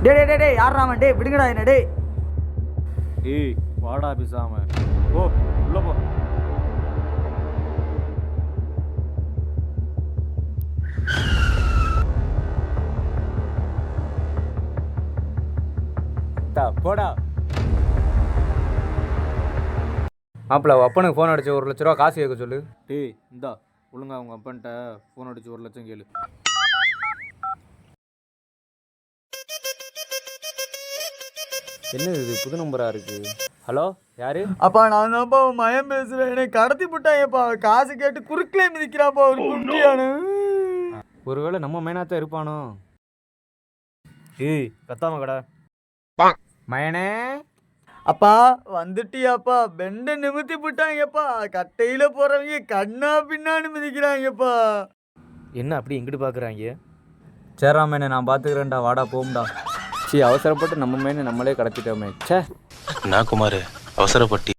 டே டே டே டே யாராம டே விடுங்கடா என்ன டே. ஏய் வாடா பேசாம ஓ உள்ள போ. போடா மாப்பிள்ள அப்பனுக்கு ஃபோன் அடிச்சு 1 லட்ச ரூபா காசு கேட்க சொல்லு. டேய் இந்தா ஒழுங்கா உங்க அப்பன்ட்ட ஃபோன் அடிச்சு 1 லட்சம் கேளு. என்னது இது புது நம்பரா இருக்கு? ஹலோ யாரு? அப்பா நான் தான்ப்பா உன் மயம் பேசுவேன். என்னை கடத்தி போட்டாங்கப்பா. காசு கேட்டு குறுக்கிலே மிதிக்கிறாப்பா ஒரு குட்டியானு. ஒருவேளை நம்ம மேனாத்தான் இருப்பானோ? ஏய் கத்தாம கடை மயனே அப்பா வந்துட்டியாப்பா. பெண்டை நிமித்தி போட்டாங்கப்பா. கட்டையில போறவங்க கண்ணா பின்னான்னு மிதிக்கிறாங்கப்பா. என்ன அப்படி எங்கிட்டு பாக்குறாங்க? சேரா மேனே நான் பார்த்துக்கிறேன்டா, வாடா போம்டா. அவசரப்பட்டு நம்ம மேனே நம்மளே கடத்திட்டோமே. சே நான் குமார் அவசரப்பட்டி